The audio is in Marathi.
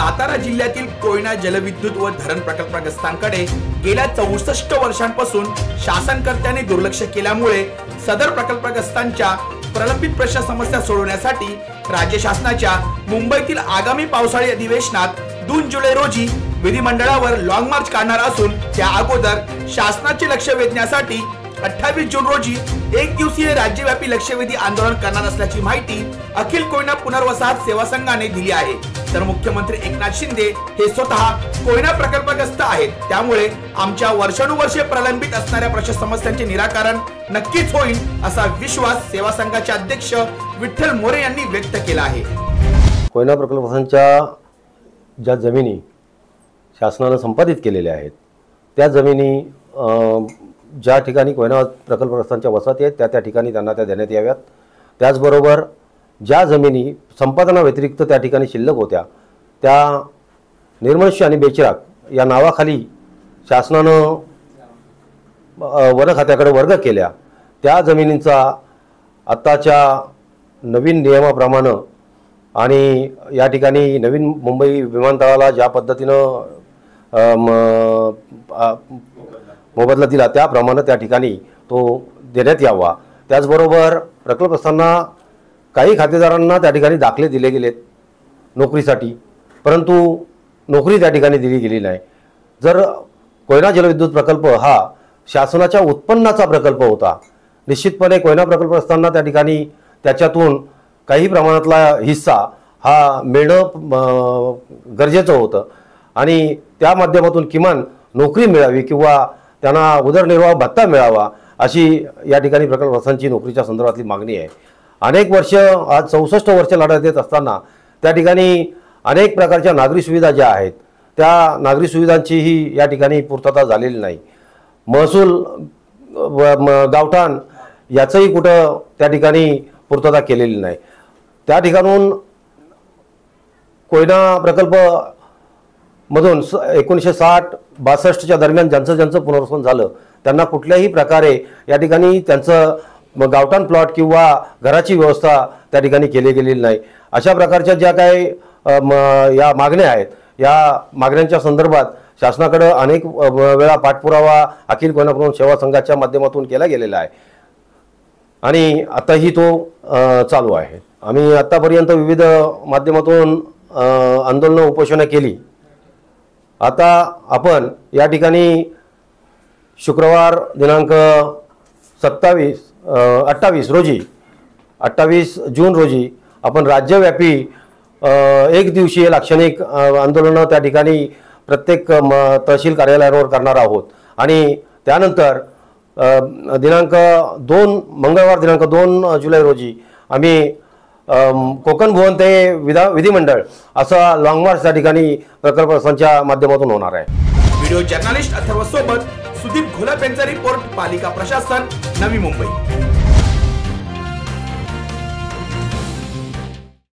सातारा जिल्ह्यातील कोयना जलविद्युत व धरण प्रकल्पग्रस्तांकडे गेल्या 64 वर्षांपासून शासनकर्त्यांनी दुर्लक्ष केल्यामुळे सदर प्रकल्पग्रस्तांच्या प्रलंबित प्रश्न समस्या सोडवण्यासाठी राज्य शासनाच्या मुंबईतील आगामी पावसाळी अधिवेशनात 2 जुलै रोजी विधिमंडळावर लॉंग मार्च काढणार असून त्या अगोदर शासनाचे लक्ष वेधण्यासाठी 28 जून रोजी एक दिवसीय राज्यव्यापी लक्षवेधी आंदोलन करणार असल्याची माहिती अखिल कोयना पुनर्वसाहत सेवा संघाने दिली आहे। तर मुख्यमंत्री एकनाथ शिंदे हे स्वतः कोयना प्रकल्पग्रस्त आहेत, त्यामुळे आमच्या वर्षानुवर्षे प्रलंबित असणाऱ्या प्रश्न समस्यांचे निराकरण नक्कीच होईल असा विश्वास सेवा संघाचे अध्यक्ष विठ्ठल मोरे यांनी व्यक्त केला आहे। कोयना प्रकल्पांच्या ज्या जमिनी शासनाने संपादित केलेल्या आहेत त्या जमिनी ज्या ठिकाणी कोयना प्रकल्पग्रस्तांच्या वसाहती आहेत त्या ठिकाणी त्यांना त्या देण्यात याव्यात। त्याचबरोबर ज्या जमिनी संपादनाव्यतिरिक्त त्या ठिकाणी शिल्लक होत्या त्या निर्मनुष्य आणि बेचिराग या नावाखाली शासनानं वन खात्याकडे वर्ग केल्या त्या जमिनींचा आत्ताच्या नवीन नियमाप्रमाणे आणि या ठिकाणी नवीन मुंबई विमानतळाला ज्या पद्धतीनं मोबदला दिला त्याप्रमाणे त्या ठिकाणी तो देण्यात यावा। त्याचबरोबर प्रकल्पग्रस्तांना काही खातेदारांना त्या ठिकाणी दाखले दिले गेलेत नोकरीसाठी, परंतु नोकरी त्या ठिकाणी दिली गेली नाही। जर कोयना जलविद्युत प्रकल्प हा शासनाच्या उत्पन्नाचा प्रकल्प होता, निश्चितपणे कोयना प्रकल्पग्रस्तांना त्या ठिकाणी त्याच्यातून काही प्रमाणातला हिस्सा हा मिळणं गरजेचं होतं आणि त्या माध्यमातून किमान नोकरी मिळावी किंवा त्यांना उदरनिर्वाह भत्ता मिळावा अशी या ठिकाणी प्रकल्पग्रस्तांची नोकरीच्या संदर्भातली मागणी आहे। अनेक वर्ष आज 64 वर्ष लढा देत असताना त्या ठिकाणी अनेक प्रकारच्या नागरी सुविधा ज्या आहेत त्या नागरी सुविधांचीही या ठिकाणी पूर्तता झालेली नाही। महसूल गावठाण याचंही कुठं त्या ठिकाणी पूर्तता केलेली नाही। त्या ठिकाणून कोयना प्रकल्प मधून 1960-62च्या दरम्यान ज्यांचं पुनर्वसन झालं त्यांना कुठल्याही प्रकारे या ठिकाणी त्यांचं गावठाण प्लॉट किंवा घराची व्यवस्था त्या ठिकाणी केली गेलेली नाही। अशा प्रकारच्या ज्या काही या मागण्या आहेत या मागण्यांच्या संदर्भात शासनाकडे अनेक वेळा पाठपुरावा अखिल कोयना पुनर्वसन सेवा संघाच्या माध्यमातून केला गेलेला आहे आणि आताही तो चालू आहे। आम्ही आतापर्यंत विविध माध्यमातून आंदोलन उपोषण केली। आता आपण या ठिकाणी शुक्रवार दिनांक 28 जून रोजी आपण राज्यव्यापी एक दिवसीय लाक्षणिक आंदोलन त्या ठिकाणी प्रत्येक तहसील कार्यालयावर करणार आहोत आणि त्यानंतर मंगळवार दिनांक 2 जुलै रोजी आम्ही कोकण भवन ते विधिमंडळ असा लॉंग मार्च त्या ठिकाणी प्रकल्पग्रस्तांच्या माध्यमातून होणार आहे। व्हिडिओ जर्नलिस्ट अथर्व सोबत सुदीप घोलप यांचा रिपोर्ट, पालिका प्रशासन, नवी मुंबई।